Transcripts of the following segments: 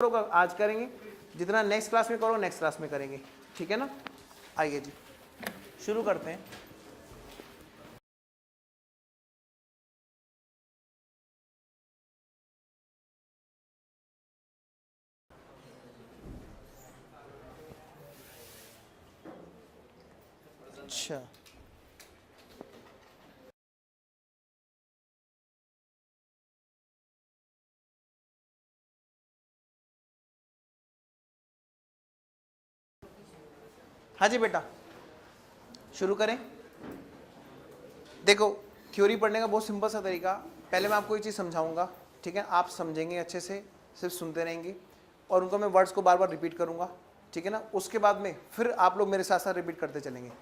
करोगे आज करेंगे, जितना नेक्स्ट क्लास में करो नेक्स्ट क्लास में करेंगे, ठीक है ना। आइए जी शुरू करते हैं। अच्छा हाँ जी बेटा शुरू करें। देखो थ्योरी पढ़ने का बहुत सिंपल सा तरीका, पहले मैं आपको एक चीज़ समझाऊंगा, ठीक है, आप समझेंगे अच्छे से, सिर्फ सुनते रहेंगे और उनको मैं वर्ड्स को बार बार रिपीट करूंगा, ठीक है ना। उसके बाद में फिर आप लोग मेरे साथ साथ रिपीट करते चलेंगे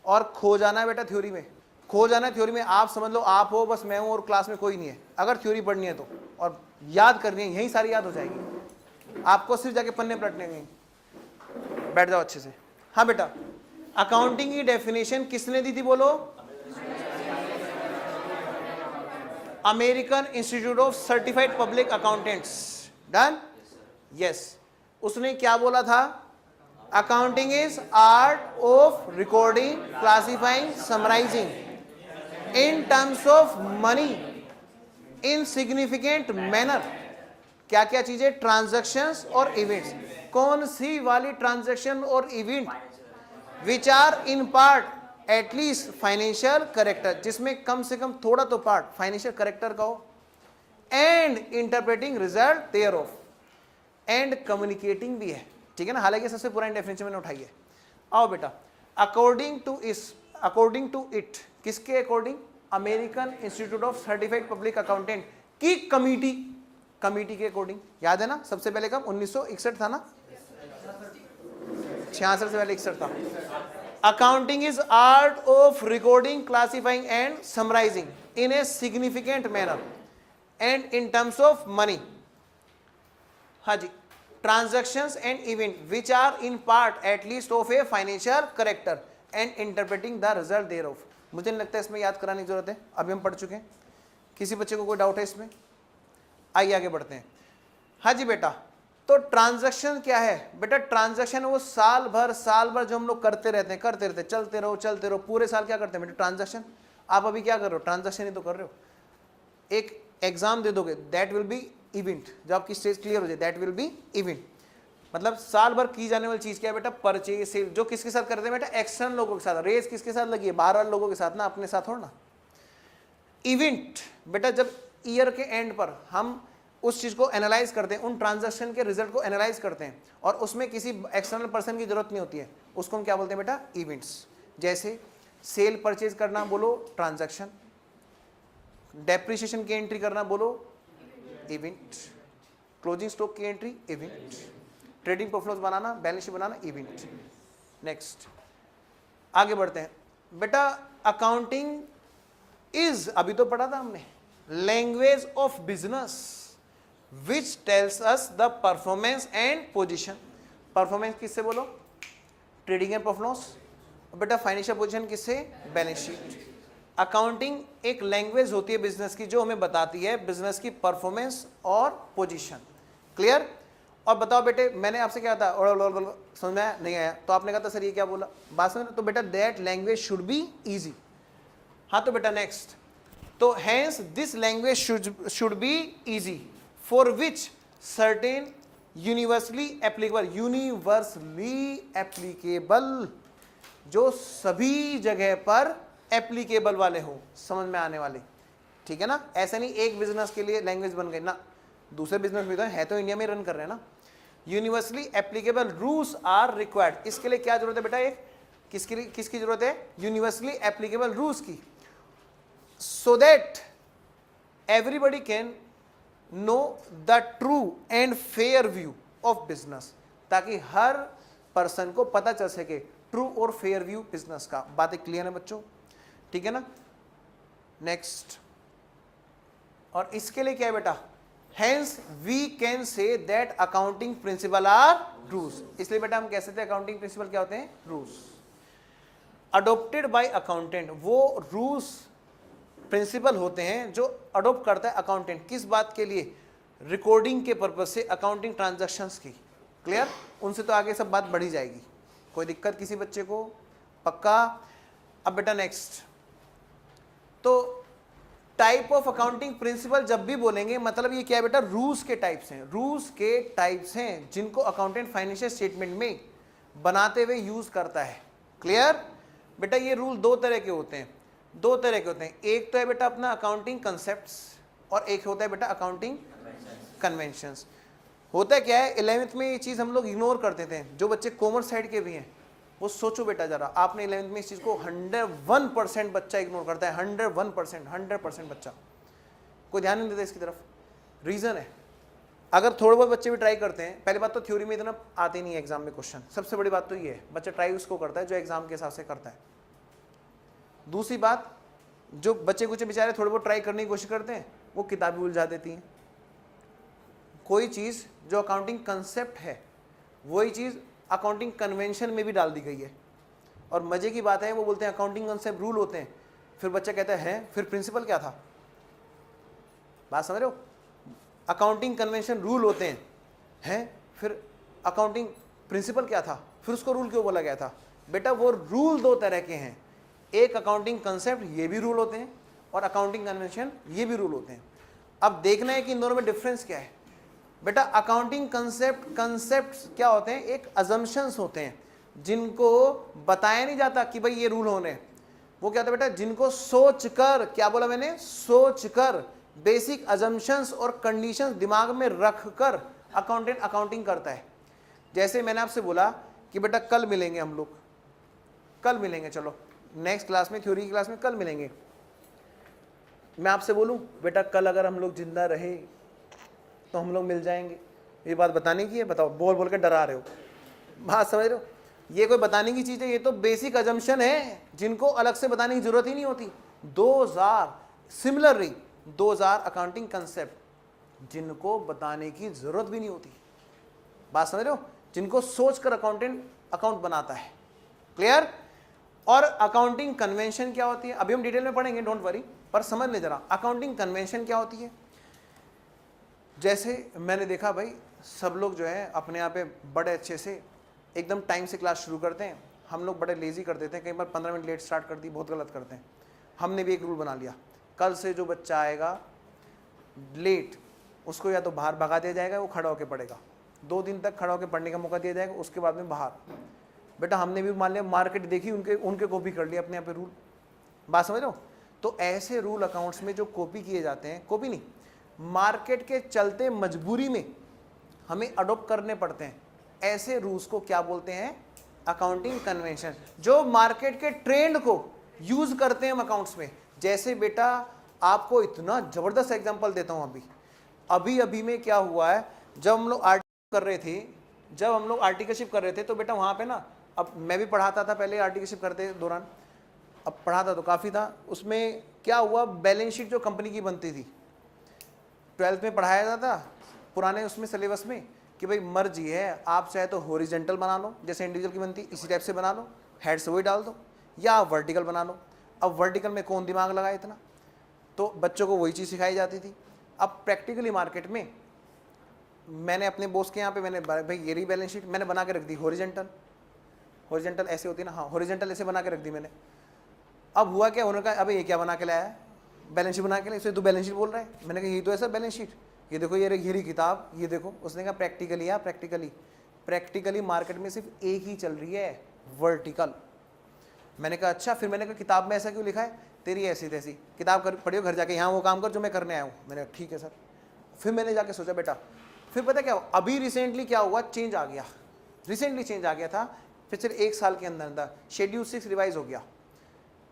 और खो जाना है बेटा थ्योरी में, खो जाना है थ्योरी में। आप समझ लो आप हो, बस मैं हूँ और क्लास में कोई नहीं है, अगर थ्योरी पढ़नी है तो, और याद करनी है, यही सारी याद हो जाएगी, आपको सिर्फ जाके पन्ने पलटने नहीं। बैठ जाओ अच्छे से। हाँ बेटा, अकाउंटिंग की डेफिनेशन किसने दी थी बोलो? American Institute of Certified Public Accountants. Done? Yes. उसने क्या बोला था? Accounting is art of recording, classifying, summarising in terms of money in significant manner. क्या क्या चीजें? ट्रांजैक्शंस और इवेंट्स। कौन सी वाली ट्रांजैक्शन और event? Which are in part at least financial character, जिसमें कम से कम थोड़ा तो पार्ट फाइनेंशियल करेक्टर का हो, and interpreting result thereof, and communicating भी है, ठीक है ना। हालांकि सबसे पुरानी डेफिनेशन मैंने उठाई है। आओ बेटा, अकॉर्डिंग टू इट, किसके according? American Institute of Certified public accountant की कमिटी के अकॉर्डिंग। याद है ना, सबसे पहले कब? 1961 था ना, 66 से पहले 61 था। Accounting is art of recording, classifying and summarising in a significant manner and in terms of money. हाँ जी, transactions and event which are in part at least of a financial character and interpreting the result thereof. मुझे नहीं लगता इसमें याद कराने की जरूरत है, अभी हम पढ़ चुके हैं। किसी बच्चे को कोई डाउट है इसमें? आइए आगे बढ़ते हैं। हाँ जी बेटा, तो ट्रांजैक्शन क्या है बेटा? ट्रांजैक्शन वो साल भर जो हम लोग करते रहते हैं, चलते रहो पूरे साल क्या करते हैं बेटा? ट्रांजैक्शन। आप अभी क्या कर रहे हो? ट्रांजैक्शन ही तो कर रहे हो। एक एग्जाम दे दोगे, दैट विल बी इवेंट। जब आपकी स्टेज क्लियर हो जाए, दैट विल बी इवेंट। मतलब साल भर की जाने वाली चीज क्या है बेटा? Purchase, sale. जो किसके साथ करते हैं बेटा? एक्सटर्नल लोगों के साथ। रेस किसके साथ लगी है? बाहर वाले लोगों के साथ ना, अपने साथ थोड़ा ना। इवेंट बेटा, जब ईयर के एंड पर हम उस चीज को एनालाइज करते हैं, उन ट्रांजैक्शन के रिजल्ट को एनालाइज करते हैं और उसमें किसी एक्सटर्नल पर्सन की जरूरत नहीं होती है, उसको हम क्या बोलते हैं बेटा? इवेंट्स। जैसे सेल परचेज करना बोलो ट्रांजैक्शन, डेप्रिसिएशन की एंट्री करना बोलो इवेंट, क्लोजिंग स्टॉक की एंट्री इवेंट, ट्रेडिंग प्रॉफिट बनाना, बैलेंस शीट बनाना इवेंट। नेक्स्ट आगे बढ़ते हैं बेटा। अकाउंटिंग इज, अभी तो पढ़ा था हमने, language of business which tells us the performance and position. Performance किससे बोलो? Trading and profit loss. बेटा फाइनेंशियल पोजीशन किससे? Balance sheet. अकाउंटिंग एक लैंग्वेज होती है बिजनेस की, जो हमें बताती है बिजनेस की परफॉर्मेंस और पोजीशन। क्लियर? और बताओ बेटे, मैंने आपसे क्या था, समझ में आया? नहीं आया तो आपने कहा था सर ये क्या बोला, बात समझ। तो बेटा that language should be easy. हाँ तो बेटा नेक्स्ट, तो hence this language should be easy for which certain universally applicable, जो सभी जगह पर एप्लीकेबल वाले हो, समझ में आने वाले, ठीक है ना। ऐसा नहीं एक बिजनेस के लिए लैंग्वेज बन गई ना, दूसरे बिजनेस भी तो है तो इंडिया में रन कर रहे हैं ना। Universally applicable rules are required. इसके लिए क्या जरूरत है बेटा? एक किसकी जरूरत है? यूनिवर्सली एप्लीकेबल रूल्स की, so that everybody can know the true and fair view of business, ताकि हर पर्सन को पता चल सके ट्रू और फेयर व्यू बिजनेस का। बातें क्लियर है बच्चों? ठीक है ना। नेक्स्ट, और इसके लिए क्या है बेटा? Hence we can say that accounting principle are rules। इसलिए बेटा हम कह सकते हैं अकाउंटिंग प्रिंसिपल क्या होते हैं? रूल्स। अडोप्टेड बाय अकाउंटेंट, वो रूल्स प्रिंसिपल होते हैं जो अडोप्ट करता है अकाउंटेंट। किस बात के लिए? रिकॉर्डिंग के पर्पज से अकाउंटिंग ट्रांजैक्शंस की। क्लियर? उनसे तो आगे सब बात बढ़ी जाएगी, कोई दिक्कत किसी बच्चे को? पक्का? अब बेटा नेक्स्ट, तो टाइप ऑफ अकाउंटिंग प्रिंसिपल जब भी बोलेंगे मतलब ये क्या है बेटा? रूल्स के टाइप्स हैं, रूल्स के टाइप्स हैं जिनको अकाउंटेंट फाइनेंशियल स्टेटमेंट में बनाते हुए यूज करता है। क्लियर? बेटा ये रूल दो तरह के होते हैं, दो तरह के होते हैं। एक तो है बेटा अपना अकाउंटिंग कंसेप्ट्स और एक होता है बेटा अकाउंटिंग कन्वेंशंस। होता है क्या है, 11th में ये चीज़ हम लोग इग्नोर करते थे। जो बच्चे कॉमर्स साइड के भी हैं वो सोचो बेटा जरा, आपने 11th में इस चीज़ को 101% बच्चा इग्नोर करता है, 100% बच्चा, कोई ध्यान नहीं देता इसकी तरफ। रीज़न है, अगर थोड़े बहुत बच्चे भी ट्राई करते हैं, पहली बात तो थ्योरी में इतना आते नहीं है एग्जाम में क्वेश्चन, सबसे बड़ी बात तो ये है बच्चा ट्राई उसको करता है जो एग्जाम के हिसाब से करता है। दूसरी बात, जो बच्चे कुछ बेचारे थोड़े बहुत ट्राई करने की कोशिश करते हैं वो किताबें उलझा देती हैं। कोई चीज़ जो अकाउंटिंग कंसेप्ट है वही चीज़ अकाउंटिंग कन्वेंशन में भी डाल दी गई है। और मजे की बात है वो बोलते हैं अकाउंटिंग कंसेप्ट रूल होते हैं, फिर बच्चा कहता है फिर प्रिंसिपल क्या था? बात समझ रहे हो? अकाउंटिंग कन्वेंशन रूल होते हैं फिर अकाउंटिंग प्रिंसिपल क्या था? फिर उसको रूल क्यों बोला गया था? बेटा वो रूल दो तरह के हैं, एक अकाउंटिंग कंसेप्ट ये भी रूल होते हैं और अकाउंटिंग कन्वेंशन ये भी रूल होते हैं। अब देखना है कि इन दोनों में डिफरेंस क्या है। बेटा अकाउंटिंग कंसेप्ट्स क्या होते हैं? एक अजम्पशंस होते हैं जिनको बताया नहीं जाता कि भाई ये रूल होने। वो क्या होता है बेटा? जिनको सोचकर, क्या बोला मैंने? सोचकर, बेसिक अजम्पशंस और कंडीशंस दिमाग में रखकर अकाउंटेंट अकाउंटिंग करता है। जैसे मैंने आपसे बोला कि बेटा कल मिलेंगे हम लोग, कल मिलेंगे, चलो नेक्स्ट क्लास में, थ्योरी की क्लास में कल मिलेंगे। मैं आपसे बोलूं बेटा कल अगर हम लोग जिंदा रहे तो हम लोग मिल जाएंगे, ये बात बताने की है? बताओ, बोल बोल के डरा रहे हो, बात समझ रहे हो? ये कोई बताने की चीज़ है? ये तो बेसिक अजम्पशन है जिनको अलग से बताने की जरूरत ही नहीं होती। 2000 अकाउंटिंग कंसेप्ट जिनको बताने की जरूरत भी नहीं होती, बात समझ रहे हो? जिनको सोचकर अकाउंटेंट अकाउंट बनाता है। क्लियर? और अकाउंटिंग कन्वेंशन क्या होती है अभी हम डिटेल में पढ़ेंगे, डोंट वरी, पर समझ ले जरा अकाउंटिंग कन्वेंशन क्या होती है। जैसे मैंने देखा भाई सब लोग जो है अपने यहाँ पे बड़े अच्छे से एकदम टाइम से क्लास शुरू करते हैं, हम लोग बड़े लेजी कर देते हैं, कई बार 15 मिनट लेट स्टार्ट कर दी, बहुत गलत करते हैं। हमने भी एक रूल बना लिया, कल से जो बच्चा आएगा लेट उसको या तो बाहर भगा दिया जाएगा, वो खड़ा होकर पढ़ेगा, 2 दिन तक खड़ा होकर पढ़ने का मौका दिया जाएगा, उसके बाद में बाहर। बेटा हमने भी मान लिया, मार्केट देखी, उनके कॉपी कर लिया अपने यहाँ पे रूल, बात समझ रहे हो? तो ऐसे रूल अकाउंट्स में जो कॉपी किए जाते हैं, कॉपी नहीं, मार्केट के चलते मजबूरी में हमें अडॉप्ट करने पड़ते हैं, ऐसे रूल्स को क्या बोलते हैं? Accounting convention. जो मार्केट के ट्रेंड को यूज करते हैं हम अकाउंट्स में। जैसे बेटा आपको इतना जबरदस्त एग्जांपल देता हूं, अभी में क्या हुआ है, जब हम लोग आर्टिकलशिप कर रहे थे तो बेटा वहां पे ना, अब मैं भी पढ़ाता था पहले आर्टिकलशिप करते दौरान, अब पढ़ाता तो काफ़ी था, उसमें क्या हुआ, बैलेंस शीट जो कंपनी की बनती थी 12th में पढ़ाया जाता पुराने उसमें सिलेबस में कि भाई मर्जी है, आप चाहे तो हॉरिजेंटल बना लो जैसे इंडिविजुअल की बनती इसी टाइप से बना लो, हेड से वही डाल दो, या आप वर्टिकल बना लो। अब वर्टिकल में कौन दिमाग लगाए इतना, तो बच्चों को वही चीज़ सिखाई जाती थी। अब प्रैक्टिकली मार्केट में मैंने अपने बॉस के यहाँ पे मैंने भाई ये रही बैलेंस शीट मैंने बना के रख दी, हॉरिजेंटल ऐसे होती है ना, हाँ हॉरिजेंटल ऐसे बना के रख दी मैंने। अब हुआ क्या, उन्होंने कहा अबे ये क्या बना के लाया है, बैलेंस शीट बना के लाया, इसे तू बैलेंस शीट बोल रहा है। मैंने कहा ये तो ऐसा बैलेंस शीट, ये देखो ये रही किताब, ये देखो। उसने कहा प्रैक्टिकली, या प्रैक्टिकली मार्केट में सिर्फ एक ही चल रही है, वर्टिकल। मैंने कहा अच्छा, फिर मैंने कहा किताब में ऐसा क्यों लिखा है, तेरी ऐसी तैसी किताब कर पढ़ियो घर जाके, यहाँ वो काम कर जो मैं करने आया हूँ। मैंने कहा ठीक है सर। फिर मैंने जाके सोचा बेटा, फिर पता क्या हुआ, अभी रिसेंटली क्या हुआ, चेंज आ गया, रिसेंटली चेंज आ गया था, पिछले 1 साल के अंदर अंदर शेड्यूल 6 रिवाइज हो गया,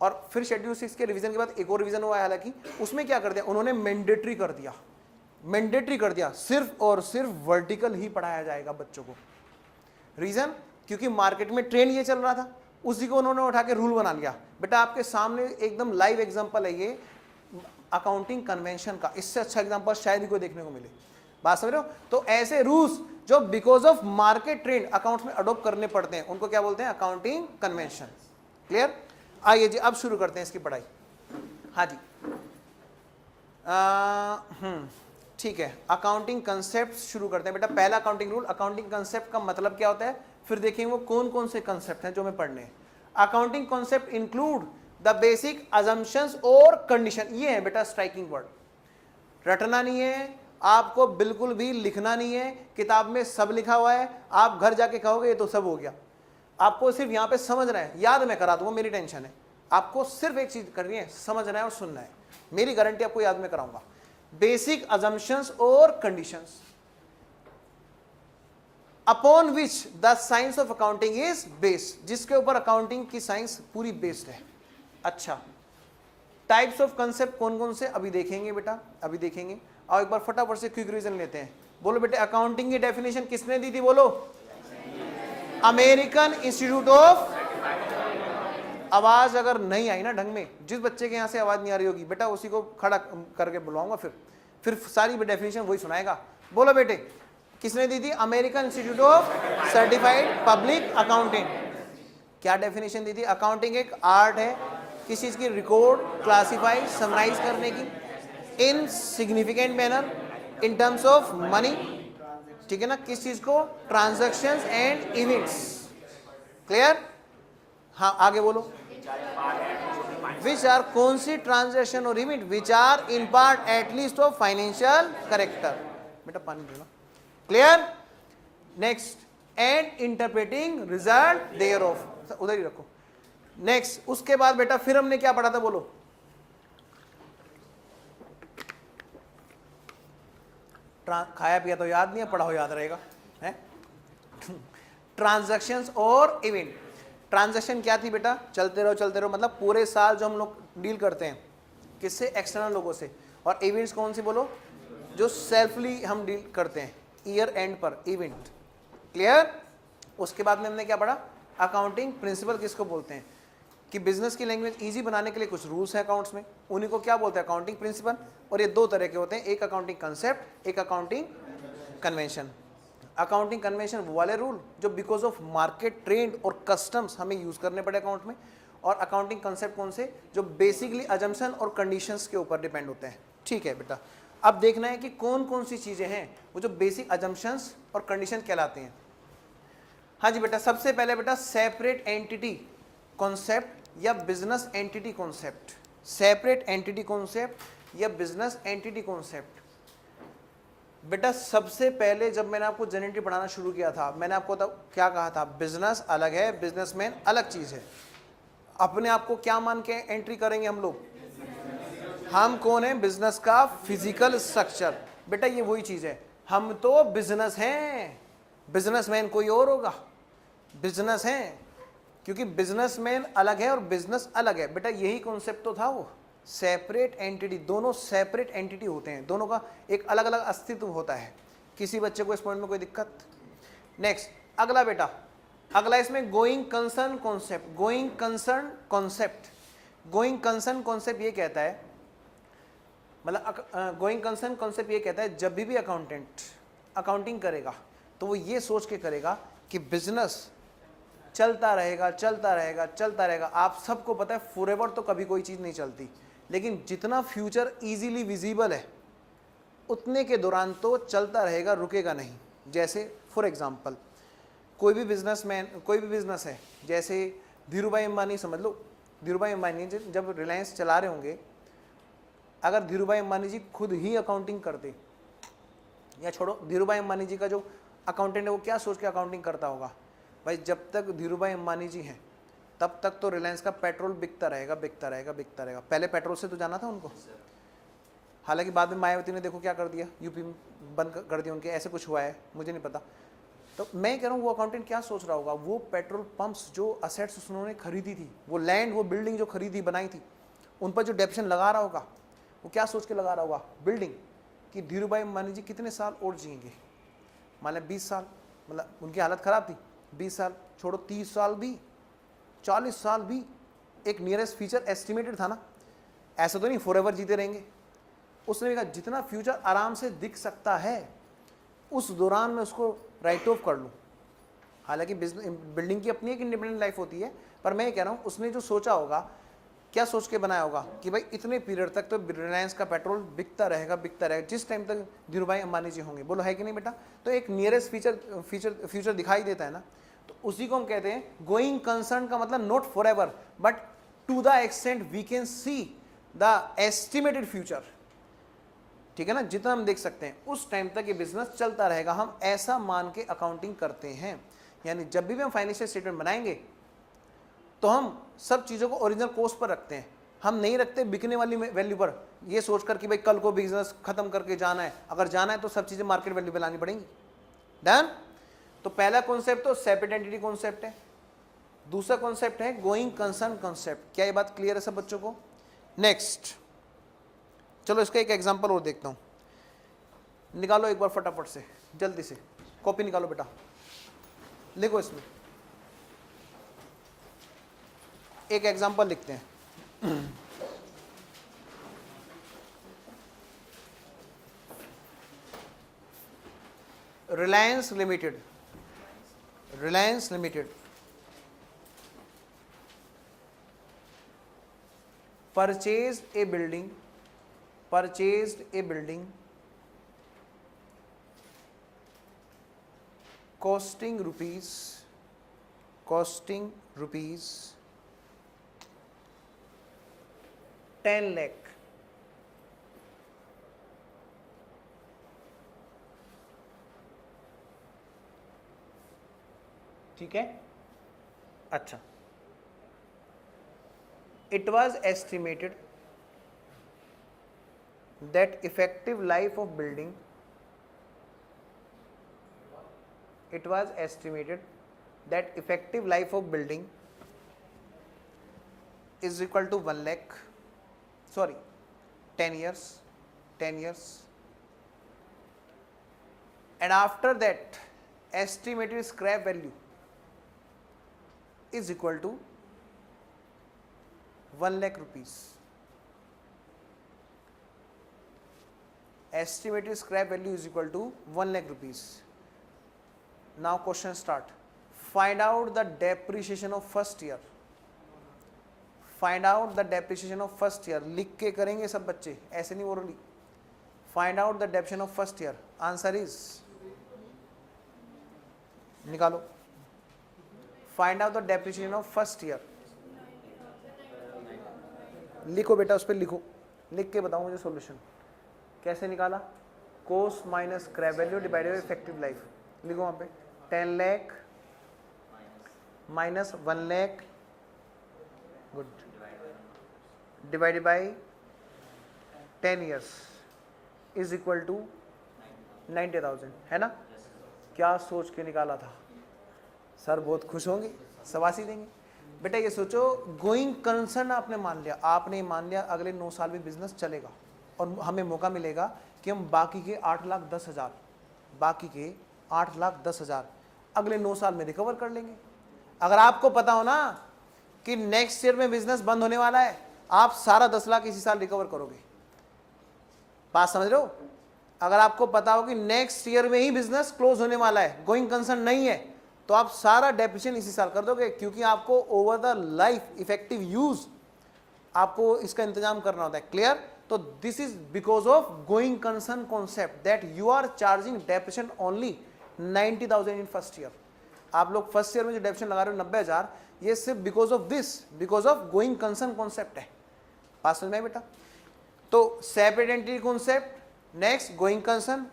और फिर शेड्यूल 6 के रिवीजन के बाद एक और रिवीजन हुआ है। हालांकि उसमें क्या कर दिया उन्होंने, मैंडेटरी कर दिया, सिर्फ और सिर्फ वर्टिकल ही पढ़ाया जाएगा बच्चों को। रीजन, क्योंकि मार्केट में ट्रेंड ये चल रहा था, उसी को उन्होंने उठा के रूल बना लिया। बेटा आपके सामने एकदम लाइव एग्जांपल है ये अकाउंटिंग कन्वेंशन का, इससे अच्छा एग्जांपल शायद ही कोई देखने को मिले, बात समझ रहे हो? तो ऐसे रूल्स जो because of market trend accounts में अडॉप्ट करने पड़ते हैं, उनको क्या बोलते हैं, अकाउंटिंग कन्वेंशन। क्लियर? आइए जी अब शुरू करते हैं इसकी पढ़ाई। हाँ जी, ठीक है, अकाउंटिंग कंसेप्ट शुरू करते हैं बेटा। पहला अकाउंटिंग रूल, अकाउंटिंग कंसेप्ट का मतलब क्या होता है, फिर देखेंगे वो कौन कौन से कंसेप्ट हैं जो हमें पढ़ने हैं। Accounting concept include the basic assumptions और कंडीशन। ये है बेटा स्ट्राइकिंग वर्ड, रटना नहीं है आपको, बिल्कुल भी लिखना नहीं है, किताब में सब लिखा हुआ है, आप घर जाके कहोगे ये तो सब हो गया। आपको सिर्फ यहाँ पे समझना है, याद मैं करा दूंगा, मेरी टेंशन है। आपको सिर्फ एक चीज करनी है, समझना है और सुनना है, मेरी गारंटी आपको याद में कराऊंगा। बेसिक अजम्पशंस और conditions upon which the science of accounting is based, जिसके ऊपर अकाउंटिंग की साइंस पूरी बेस्ड है। अच्छा, टाइप्स ऑफ कंसेप्ट कौन कौन से अभी देखेंगे बेटा, अभी देखेंगे। और एक बार फटाफट से क्विक रिवीजन लेते हैं। बोलो बेटे, अकाउंटिंग की डेफिनेशन किसने दी थी, बोलो। अमेरिकन इंस्टीट्यूट ऑफ, आवाज अगर नहीं आई ना ढंग में, जिस बच्चे के यहां से आवाज नहीं आ रही होगी बेटा उसी को खड़ा करके बुलाऊंगा, फिर सारी डेफिनेशन वही सुनाएगा। बोलो बेटे, किसने दी थी, American Institute of Certified public accountant. क्या डेफिनेशन दी थी, अकाउंटिंग एक आर्ट है, किस चीज की, रिकॉर्ड, क्लासिफाई, समराइज करने की इन significant manner in terms of money, ठीक है ना, किस चीज को, ट्रांजैक्शंस एंड इवेंट्स। क्लियर, हाँ आगे बोलो। विच आर, कौन सी ट्रांजैक्शन और event, which are in part at least of financial character. बेटा पानी पीना। Clear, next, and interpreting result thereof, उधर ही रखो। नेक्स्ट, उसके बाद बेटा फिर हमने क्या पढ़ा था, बोलो। खाया पिया तो याद नहीं है, पढ़ा हो याद रहेगा है। ट्रांजैक्शंस और इवेंट। ट्रांजैक्शन क्या थी बेटा, चलते रहो, मतलब पूरे साल जो हम लोग डील करते हैं किससे, एक्सटर्नल लोगों से। और इवेंट्स कौन सी, बोलो, जो सेल्फली हम डील करते हैं ईयर एंड पर इवेंट। क्लियर, उसके बाद में हमने क्या पढ़ा, अकाउंटिंग प्रिंसिपल किसको बोलते हैं, कि बिजनेस की लैंग्वेज इजी बनाने के लिए कुछ रूल्स हैं अकाउंट्स में, उन्हीं को क्या बोलते हैं, अकाउंटिंग प्रिंसिपल। और ये दो तरह के होते हैं, एक अकाउंटिंग कंसेप्ट, एक अकाउंटिंग कन्वेंशन। अकाउंटिंग कन्वेंशन वो वाले रूल जो बिकॉज ऑफ मार्केट ट्रेंड और कस्टम्स हमें यूज करने पड़े अकाउंट में। और अकाउंटिंग कंसेप्ट कौन से, जो बेसिकली अजम्पशन और कंडीशंस के ऊपर डिपेंड होते हैं। ठीक है बेटा, अब देखना है कि कौन कौन सी चीजें हैं वो जो बेसिक अजम्पशंस और कंडीशन कहलाते हैं। हाँ जी बेटा, सबसे पहले बेटा सेपरेट एंटिटी कॉन्सेप्ट या business entity concept. Separate entity concept या बिजनेस एंटिटी कॉन्सेप्ट। बेटा सबसे पहले जब मैंने आपको जनरेटिव पढ़ाना शुरू किया था, मैंने आपको क्या कहा था, बिजनेस अलग है, बिजनेसमैन अलग चीज है। अपने आप को क्या मान के एंट्री करेंगे हम लोग, हम कौन है, बिजनेस का फिजिकल स्ट्रक्चर। बेटा ये वही चीज है, हम तो बिजनेस हैं, बिजनेसमैन कोई और होगा, बिजनेस हैं, क्योंकि बिजनेसमैन अलग है और बिजनेस अलग है। बेटा यही कॉन्सेप्ट तो था वो, सेपरेट एंटिटी, दोनों सेपरेट एंटिटी होते हैं, दोनों का एक अलग अलग अस्तित्व होता है। किसी बच्चे को इस पॉइंट में कोई दिक्कत। नेक्स्ट, अगला बेटा, अगला इसमें going concern concept. Going concern concept, going concern concept ये कहता है, मतलब गोइंग कंसर्न कॉन्सेप्ट ये कहता है जब भी अकाउंटेंट अकाउंटिंग करेगा तो वो ये सोच के करेगा कि बिजनेस चलता रहेगा चलता रहेगा चलता रहेगा। आप सबको पता है फॉरएवर तो कभी कोई चीज़ नहीं चलती, लेकिन जितना फ्यूचर इजीली विजिबल है उतने के दौरान तो चलता रहेगा, रुकेगा नहीं। जैसे फॉर एग्जांपल कोई भी बिजनेसमैन, कोई भी बिजनेस है, जैसे धीरूभाई अंबानी समझ लो, धीरूभाई अंबानी जब रिलायंस चला रहे होंगे, अगर धीरूभाई अंबानी जी खुद ही अकाउंटिंग करते, या छोड़ो धीरूभाई अंबानी जी का जो अकाउंटेंट है वो क्या सोच के अकाउंटिंग करता होगा, भाई जब तक धीरूभाई अंबानी जी हैं तब तक तो रिलायंस का पेट्रोल बिकता रहेगा बिकता रहेगा बिकता रहेगा। पहले पेट्रोल से तो जाना था उनको, हालांकि बाद में मायावती ने देखो क्या कर दिया, यूपी में बंद कर दिया उनके, ऐसे कुछ हुआ है मुझे नहीं पता। तो मैं कह रहा हूँ वो अकाउंटेंट क्या सोच रहा होगा, वो पेट्रोल पंप्स जो असेट्स उन्होंने खरीदी थी, वो लैंड, वो बिल्डिंग जो खरीदी बनाई थी, उन पर जो डेप्शन लगा रहा होगा, वो क्या सोच के लगा रहा होगा, बिल्डिंग, कि धीरूभाई अंबानी जी कितने साल और जिएंगे, मान लें 20 साल, मतलब उनकी हालत ख़राब थी, 20 साल छोड़ो 30 साल भी, 40 साल भी, एक नियरेस्ट फ्यूचर एस्टिमेटेड था ना, ऐसा तो नहीं फॉरएवर जीते रहेंगे। उसने कहा जितना फ्यूचर आराम से दिख सकता है उस दौरान मैं उसको राइट ऑफ कर लूँ। हालांकि बिल्डिंग की अपनी एक इंडिपेंडेंट लाइफ होती है, पर मैं ये कह रहा हूँ उसने जो सोचा होगा क्या सोच के बनाया होगा कि भाई इतने पीरियड तक तो रिलायंस का पेट्रोल बिकता रहेगा जिस टाइम तक धीरू भाई अंबानी जी होंगे, बोलो है कि नहीं बेटा। तो एक नियरेस्ट फ्यूचर दिखाई देता है ना, तो उसी को हम कहते हैं गोइंग कंसर्न का मतलब not forever but to the extent we can see the estimated future, ठीक है ना, जितना हम देख सकते हैं उस टाइम तक ये बिजनेस चलता रहेगा, हम ऐसा मान के अकाउंटिंग करते हैं। यानी जब भी हम फाइनेंशियल स्टेटमेंट बनाएंगे तो हम सब चीज़ों को ओरिजिनल कॉस्ट पर रखते हैं, हम नहीं रखते बिकने वाली वैल्यू पर, ये सोचकर कि भाई कल को बिजनेस खत्म करके जाना है, अगर जाना है तो सब चीज़ें मार्केट वैल्यू पे लानी पड़ेंगी। डन। तो पहला कॉन्सेप्ट तो सेपरेट एंटिटी कॉन्सेप्ट है, दूसरा कॉन्सेप्ट है गोइंग कंसर्न कॉन्सेप्ट। क्या ये बात क्लियर है सब बच्चों को? नेक्स्ट चलो इसका एक एग्जांपल और देखता हूं, निकालो एक बार फटाफट से, जल्दी से कॉपी निकालो बेटा, लिखो इसमें एक एग्जांपल लिखते हैं। Reliance limited purchased a building costing rupees 10 lakh, ठीक है। अच्छा, it was estimated that effective life of building is equal to 1 lakh, sorry 10 years, and after that estimated scrap value is equal to 1 lakh rupees. Estimated scrap value is equal to 1 lakh rupees. Now question start. Find out the depreciation of first year. लिख के करेंगे सब बच्चे, ऐसे नहीं orally. Find out the depreciation of first year. Answer is, निकालो। Find out the depreciation of first year. लिखो बेटा, उस पर लिखो, लिख के बताओ मुझे सॉल्यूशन कैसे निकाला। Cost minus scrap value divided by effective life, लिखो वहाँ पे 10 lakh minus 1 lakh, good, divided by 10 years is equal to 90,000, है ना। क्या सोच के निकाला था सर? बहुत खुश होंगे, शाबाशी देंगे। बेटा ये सोचो, गोइंग कंसर्न आपने मान लिया, अगले 9 साल में बिजनेस चलेगा और हमें मौका मिलेगा कि हम बाकी के 8,10,000 अगले 9 साल में रिकवर कर लेंगे। अगर आपको पता हो ना कि नेक्स्ट ईयर में बिजनेस बंद होने वाला है, आप सारा 10 लाख इसी साल रिकवर करोगे। बात समझ रहे हो? अगर आपको पता हो कि नेक्स्ट ईयर में ही बिजनेस क्लोज होने वाला है, गोइंग कंसर्न नहीं है, तो आप सारा डेप्रिसिएशन इसी साल कर दोगे, क्योंकि आपको over the life effective use आपको इसका इंतजाम करना होता है। क्लियर? तो this is because of going concern concept that you are charging depreciation only 90,000 in first year. आप लोग फर्स्ट ईयर में जो डेप्रिसिएशन लगा रहे हो 90,000, ये सिर्फ because of going concern concept है। बात समझ में बेटा? तो separate entity concept, next going concern,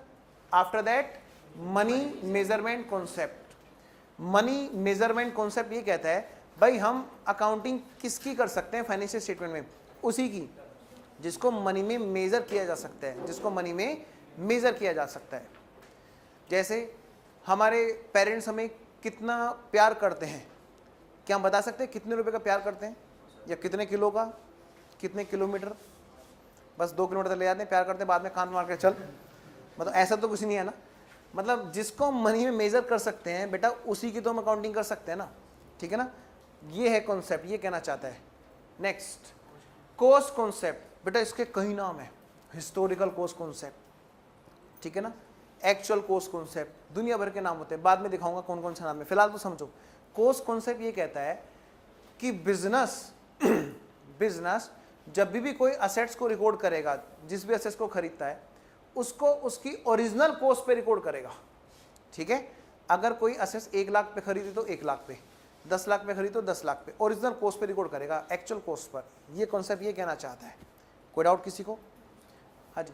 after that money measurement concept. Money measurement concept ये कहता है भाई हम अकाउंटिंग किसकी कर सकते हैं फाइनेंशियल स्टेटमेंट में? उसी की जिसको मनी में मेजर किया जा सकता है, जैसे हमारे पेरेंट्स हमें कितना प्यार करते हैं, क्या हम बता सकते हैं कितने रुपए का प्यार करते हैं, या कितने किलो का, कितने किलोमीटर? बस 2 किलोमीटर ले जाते हैं, प्यार करते हैं, बाद में कान मार के चल, मतलब ऐसा तो कुछ नहीं है ना। मतलब जिसको मनी में मेजर कर सकते हैं बेटा, उसी की तो हम अकाउंटिंग कर सकते हैं ना, ठीक है ना। ये है कॉन्सेप्ट, ये कहना चाहता है। नेक्स्ट कॉस्ट कॉन्सेप्ट, बेटा इसके कई नाम है, हिस्टोरिकल कॉस्ट कॉन्सेप्ट, ठीक है ना, एक्चुअल कॉस्ट कॉन्सेप्ट, दुनिया भर के नाम होते हैं, बाद में दिखाऊंगा कौन कौन सा नाम है। फिलहाल तो समझो, कॉस्ट कॉन्सेप्ट ये कहता है कि बिजनेस बिजनेस जब भी कोई असेट्स को रिकॉर्ड करेगा, जिस भी असेट्स को खरीदता है उसको उसकी ओरिजिनल कॉस्ट पे रिकॉर्ड करेगा। ठीक है, अगर कोई असेट्स 1 लाख पे खरीदी तो 1 लाख पे, 10 लाख पे खरीदी तो 10 लाख पे, ओरिजिनल कॉस्ट पे रिकॉर्ड करेगा, एक्चुअल कॉस्ट पर। ये कॉन्सेप्ट ये कहना चाहता है। कोई डाउट किसी को? हाँ जी।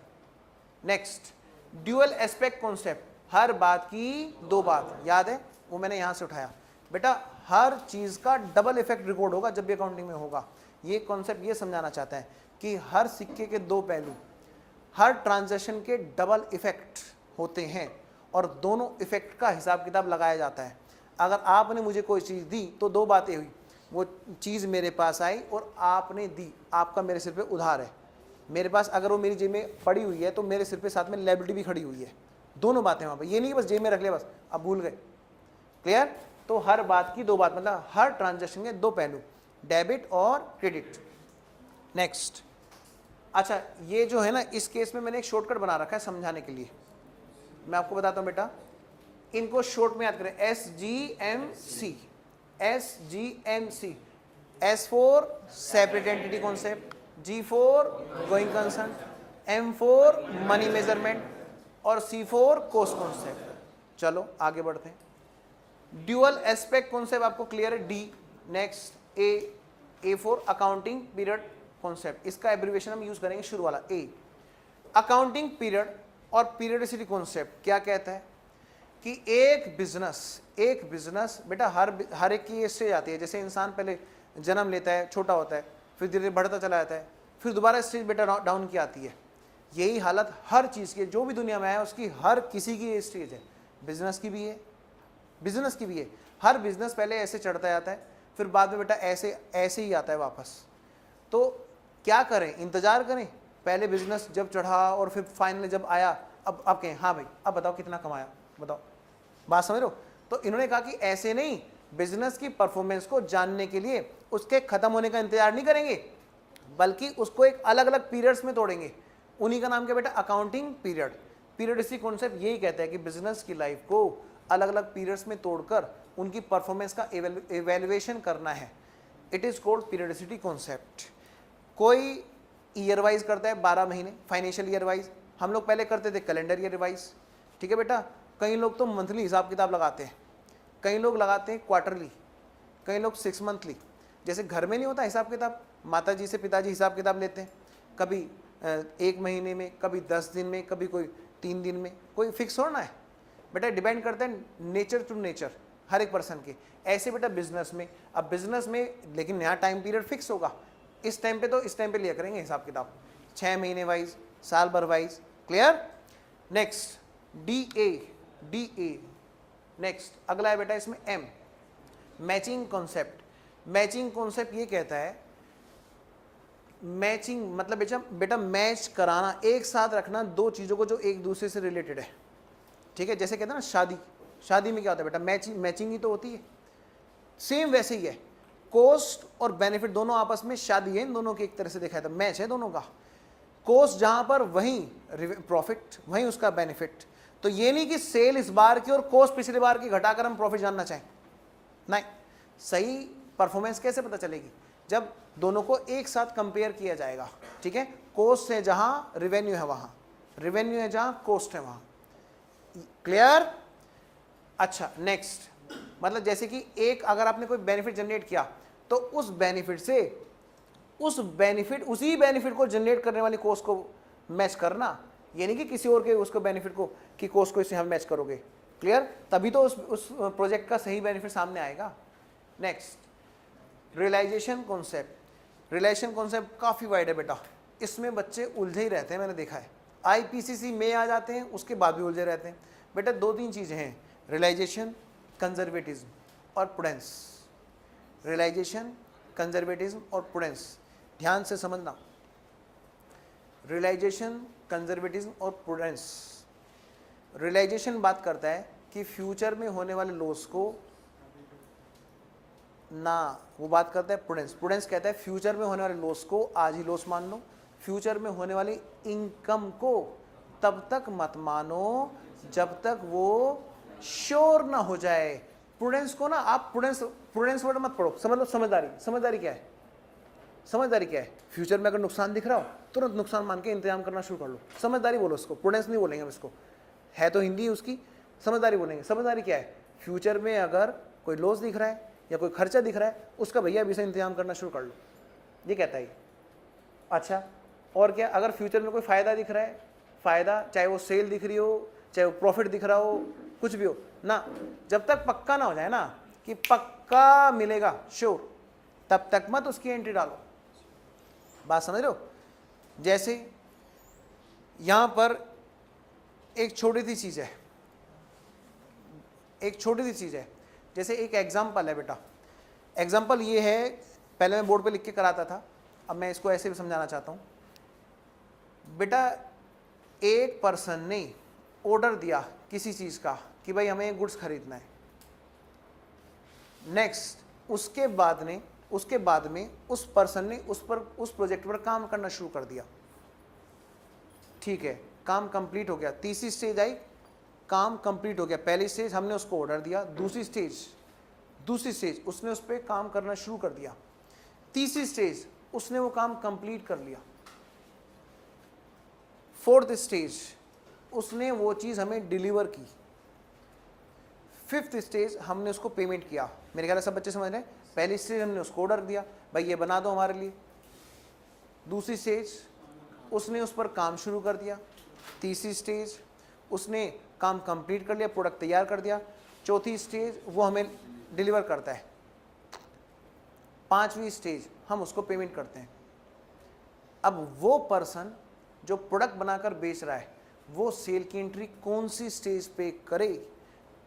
नेक्स्ट, ड्यूअल एस्पेक्ट कॉन्सेप्ट, हर बात की दो बात, याद है वो मैंने यहां से उठाया बेटा। हर चीज का डबल इफेक्ट रिकॉर्ड होगा जब भी अकाउंटिंग में होगा। ये कॉन्सेप्ट ये समझाना चाहता है कि हर सिक्के के दो पहलू, हर ट्रांजैक्शन के डबल इफेक्ट होते हैं और दोनों इफेक्ट का हिसाब किताब लगाया जाता है। अगर आपने मुझे कोई चीज़ दी तो दो बातें हुई, वो चीज़ मेरे पास आई और आपने दी, आपका मेरे सिर पे उधार है। मेरे पास अगर वो मेरी जेब में पड़ी हुई है तो मेरे सिर पे साथ में लायबिलिटी भी खड़ी हुई है। दोनों बातें वहाँ पर, ये नहीं कि बस जेब में रख लिया बस अब भूल गए। क्लियर? तो हर बात की दो बात, मतलब हर ट्रांजैक्शन के दो पहलू, डेबिट और क्रेडिट। नेक्स्ट, अच्छा ये जो है ना, इस केस में मैंने एक शॉर्टकट बना रखा है समझाने के लिए। मैं आपको बताता हूँ बेटा, इनको शॉर्ट में याद करें, SGMC। SGMC, S for separate entity concept, G for going concern, M for money measurement और C फॉर कॉस्ट कॉन्सेप्ट। चलो आगे बढ़ते हैं। ड्यूअल एस्पेक्ट कॉन्सेप्ट आपको क्लियर है, D। Next, A for accounting period concept, इसका एब्रिविएशन हम use करेंगे शुरू वाला A। अकाउंटिंग पीरियड और पीरियडिसिटी कॉन्सेप्ट क्या कहता है कि एक बिजनेस बेटा हर एक की स्टेज आती है। जैसे इंसान पहले जन्म लेता है, छोटा होता है, फिर धीरे धीरे बढ़ता चला जाता है, फिर दोबारा स्टेज बेटा डाउन की आती है। यही हालत हर चीज़ की, जो भी दुनिया में है उसकी हर किसी की स्टेज है। बिजनेस की भी है। हर बिजनेस पहले ऐसे चढ़ता जाता है, फिर बाद में बेटा ऐसे ही आता है वापस। तो क्या करें, इंतजार करें पहले बिजनेस जब चढ़ा और फिर फाइनली जब आया, अब कहें हाँ भाई अब बताओ कितना कमाया, बताओ, बात समझ रहे हो? तो इन्होंने कहा कि ऐसे नहीं, बिजनेस की परफॉर्मेंस को जानने के लिए उसके खत्म होने का इंतजार नहीं करेंगे, बल्कि उसको एक अलग अलग पीरियड्स में तोड़ेंगे। उन्हीं का नाम क्या बेटा, अकाउंटिंग पीरियड। पीरियडिसिटी कॉन्सेप्ट यही कहता है कि बिजनेस की लाइफ को अलग अलग पीरियड्स में तोड़कर उनकी परफॉर्मेंस का एवेल्युएशन करना है। It is called periodicity concept. कोई ईयर वाइज करता है 12 महीने, फाइनेंशियल ईयर वाइज। हम लोग पहले करते थे कैलेंडर ईयर वाइज। ठीक है बेटा, कई लोग तो मंथली हिसाब किताब लगाते हैं, कई लोग लगाते हैं क्वार्टरली, कई लोग 6 मंथली। जैसे घर में नहीं होता हिसाब किताब, माता जी से पिताजी हिसाब किताब लेते हैं, कभी 1 महीने में, कभी 10 दिन में, कभी कोई 3 दिन में, कोई फिक्स होना है बेटा, डिपेंड करता है नेचर टू नेचर हर एक पर्सन के। ऐसे बेटा बिजनेस में, अब बिजनेस में लेकिन यहाँ टाइम पीरियड फिक्स होगा, इस टाइम पे तो इस टाइम पे लिया करेंगे हिसाब किताब, 6 महीने वाइज, साल भर wise. Clear? Next, DA। Next अगला है बेटा इसमें M, matching concept. Matching concept ये कहता है, मैचिंग मतलब बेटा मैच कराना, एक साथ रखना दो चीज़ों को जो एक दूसरे से रिलेटेड है। ठीक है, जैसे कहते हैं ना शादी में क्या होता है बेटा, मैचिंग ही तो होती है। सेम वैसे ही है, कॉस्ट और बेनिफिट दोनों आपस में, शादी है इन दोनों की एक तरह से देखा है तो मैच है दोनों का। कॉस्ट जहां पर वहीं प्रॉफिट, वहीं उसका बेनिफिट। तो ये नहीं कि सेल इस बार की और कॉस्ट पिछले बार की घटाकर हम प्रॉफिट जानना चाहें, नहीं। सही परफॉर्मेंस कैसे पता चलेगी, जब दोनों को एक साथ कंपेयर किया जाएगा। ठीक है, कॉस्ट है जहां रेवेन्यू है वहां, रेवेन्यू है जहां कॉस्ट है वहां। क्लियर? अच्छा नेक्स्ट, मतलब जैसे कि एक अगर आपने कोई बेनिफिट जनरेट किया तो उस बेनिफिट उसी बेनिफिट को जनरेट करने वाली कॉस्ट को मैच करना, ये नहीं कि किसी और के उसको बेनिफिट को की कॉस्ट को इससे हम मैच करोगे। क्लियर? तभी तो उस प्रोजेक्ट का सही बेनिफिट सामने आएगा। Next, realisation concept. Realisation concept काफ़ी वाइड है बेटा, इसमें बच्चे उलझे ही रहते हैं, मैंने देखा है। IPCC में आ जाते हैं, उसके बाद भी उलझे रहते हैं बेटा। 2-3 चीज़ें हैं, रियलाइजेशन, कंजर्वेटिज्म और प्रूडेंस। रियलाइजेशन, कंजर्वेटिज्म और प्रूडेंस, ध्यान से समझना। रियलाइजेशन, कंजर्वेटिज्म और प्रूडेंस। रियलाइजेशन बात करता है कि फ्यूचर में होने वाले लॉस को ना, वो बात करता है प्रूडेंस। प्रूडेंस कहता है फ्यूचर में होने वाले लॉस को आज ही लॉस मान लो, फ्यूचर में होने वाली इनकम को तब तक मत मानो जब तक वो श्योर ना हो जाए। प्रूडेंस को ना आप प्रूडेंस वर्ड मत पढ़ो, समझ लो समझदारी। समझदारी क्या है? समझदारी क्या है? फ्यूचर में अगर नुकसान दिख रहा हो तुरंत नुकसान मान के इंतजाम करना शुरू कर लो, समझदारी बोलो उसको, प्रूडेंस नहीं बोलेंगे हम इसको, है तो हिंदी उसकी, समझदारी बोलेंगे। समझदारी क्या है? फ्यूचर में अगर कोई लॉस दिख रहा है या कोई खर्चा दिख रहा है उसका भैया अभी से इंतजाम करना शुरू कर लो, ये कहता है। अच्छा, और क्या? अगर फ्यूचर में कोई फ़ायदा दिख रहा है, फ़ायदा चाहे वो सेल दिख रही हो, चाहे वो प्रॉफिट दिख रहा हो, कुछ भी हो ना, जब तक पक्का ना हो जाए ना कि पक्का मिलेगा श्योर, तब तक मत उसकी एंट्री डालो। बात समझ रहे हो? जैसे यहां पर एक छोटी सी चीज़ है, एक छोटी सी चीज़ है, जैसे एक एग्जाम्पल है बेटा। एग्जाम्पल ये है, पहले मैं बोर्ड पे लिख के कराता था, अब मैं इसको ऐसे भी समझाना चाहता हूँ। बेटा एक पर्सन ने ऑर्डर दिया किसी चीज़ का कि भाई हमें गुड्स खरीदना है। नेक्स्ट उसके बाद में उस पर्सन ने उस प्रोजेक्ट पर काम करना शुरू कर दिया। ठीक है, काम कंप्लीट हो गया। तीसरी स्टेज आई, काम कंप्लीट हो गया। पहली स्टेज हमने उसको ऑर्डर दिया, दूसरी स्टेज उसने उस पर काम करना शुरू कर दिया, तीसरी स्टेज उसने वो काम कंप्लीट कर लिया, फोर्थ स्टेज उसने वो चीज़ हमें डिलीवर की, फिफ्थ स्टेज हमने उसको पेमेंट किया। मेरे ख्याल से सब बच्चे समझ रहे हैं। पहली स्टेज हमने उसको ऑर्डर दिया, भाई ये बना दो हमारे लिए। दूसरी स्टेज उसने उस पर काम शुरू कर दिया। तीसरी स्टेज उसने काम कंप्लीट कर लिया, प्रोडक्ट तैयार कर दिया। चौथी स्टेज वो हमें डिलीवर करता है। पांचवी स्टेज हम उसको पेमेंट करते हैं। अब वो पर्सन जो प्रोडक्ट बनाकर बेच रहा है वो सेल की एंट्री कौन सी स्टेज पे करे?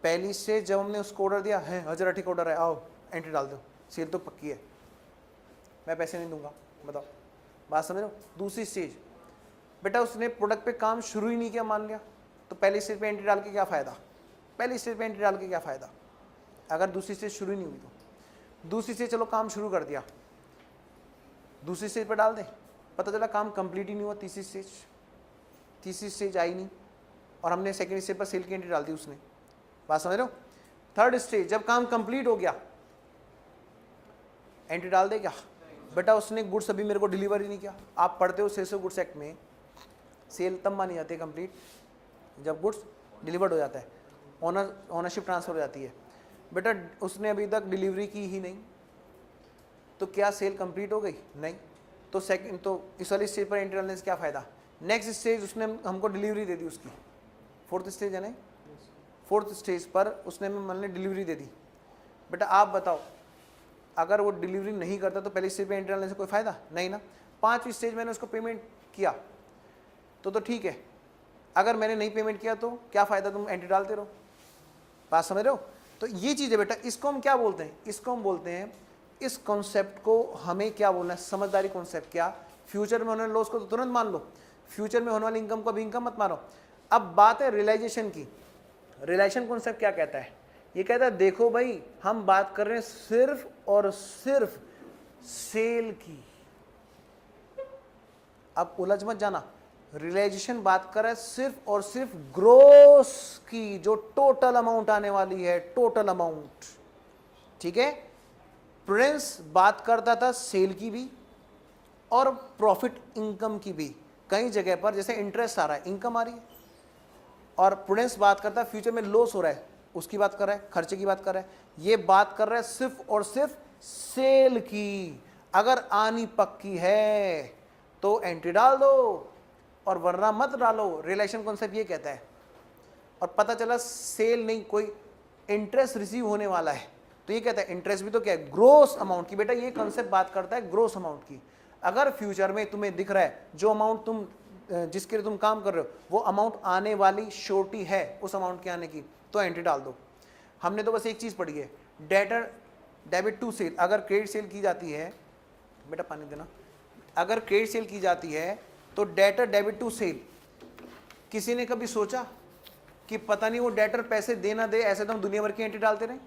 पहली स्टेज जब हमने उसको ऑर्डर दिया है, हजरा ठीक ऑर्डर है, आओ एंट्री डाल दो, सेल तो पक्की है, मैं पैसे नहीं दूंगा, बताओ बात समझ रहे हो? दूसरी स्टेज, बेटा उसने प्रोडक्ट पे काम शुरू ही नहीं किया मान लिया, तो पहली स्टेज पे एंट्री डाल के क्या फ़ायदा? पहली स्टेज पे एंट्री डाल के क्या फ़ायदा अगर दूसरी स्टेज शुरू ही नहीं हुई तो? दूसरी स्टेज चलो काम शुरू कर दिया, दूसरी स्टेज पर डाल दें, पता चला काम कंप्लीट ही नहीं हुआ। तीसरी स्टेज आई नहीं और हमने सेकंड स्टेज पर सेल की एंट्री डाल दी उसने, बात समझ रहे हो? थर्ड स्टेज जब काम कंप्लीट हो गया एंट्री डाल दे क्या? बेटा उसने गुड्स अभी मेरे को डिलीवर ही नहीं किया। आप पढ़ते हो सेल गुड्स एक्ट में, सेल तब मानी जाती है कंप्लीट जब गुड्स डिलीवर्ड हो जाता है, ओनरशिप ट्रांसफर हो जाती है। बेटा उसने अभी तक डिलीवरी की ही नहीं, तो क्या सेल कंप्लीट हो गई? नहीं। तो सेकंड तो इस वाली स्टेज पर एंट्री डालने से क्या फ़ायदा? नेक्स्ट स्टेज उसने हमको डिलीवरी दे दी उसकी, फोर्थ स्टेज है ना, फोर्थ स्टेज पर उसने हमें डिलीवरी दे दी। बेटा आप बताओ अगर वो डिलीवरी नहीं करता तो पहले स्टेज पे एंट्री डालने से कोई फ़ायदा नहीं ना। पांचवी स्टेज मैंने उसको पेमेंट किया तो ठीक है, अगर मैंने नहीं पेमेंट किया तो क्या फ़ायदा, तुम एंट्री डालते रहो, बात समझ रहे हो? तो ये चीज़ है बेटा, इसको हम क्या बोलते हैं? इसको हम बोलते हैं, इस कॉन्सेप्ट को हमें क्या बोलना है? समझदारी कॉन्सेप्ट। क्या? फ्यूचर में होने वाले लॉस को तो तुरंत मान लो, फ्यूचर में होने वाली इनकम को अभी इनकम मत मानो। अब बात है रियलाइजेशन की। रियलाइजेशन कॉन्सेप्ट क्या कहता है? ये कहता है देखो भाई हम बात कर रहे हैं सिर्फ और सिर्फ सेल की, अब उलझ मत जाना। रियलाइजेशन बात कर रहा है सिर्फ और सिर्फ ग्रोस की, जो टोटल अमाउंट आने वाली है, टोटल अमाउंट, ठीक है? प्रूडेंस बात करता था सेल की भी और प्रॉफिट इनकम की भी। कई जगह पर जैसे इंटरेस्ट आ रहा है, इनकम आ रही है, और प्रूडेंस बात करता है फ्यूचर में लॉस हो रहा है, उसकी बात कर रहा है, खर्चे की बात कर रहा है। ये बात कर रहा है सिर्फ और सिर्फ सेल की। अगर आनी पक्की है तो एंट्री डाल दो और वरना मत डालो। रिलेशन कॉन्सेप्ट ये कहता है। और पता चला सेल नहीं, कोई इंटरेस्ट रिसीव होने वाला है, तो ये कहता है इंटरेस्ट भी तो क्या है? ग्रोस अमाउंट की। बेटा ये कॉन्सेप्ट बात करता है ग्रोस अमाउंट की। अगर फ्यूचर में तुम्हें दिख रहा है जो अमाउंट तुम जिसके लिए तुम काम कर रहे हो वो अमाउंट आने वाली श्योरिटी है उस अमाउंट के आने की, तो एंट्री डाल दो। हमने तो बस एक चीज़ पढ़ी है, डेटर डेबिट टू सेल। अगर क्रेडिट सेल की जाती है, बेटा पानी देना, अगर क्रेडिट सेल की जाती है तो डेटर डेबिट टू सेल। किसी ने कभी सोचा कि पता नहीं वो डेटर पैसे दे ना दे, ऐसे तो हम दुनिया भर की एंट्री डालते रहे?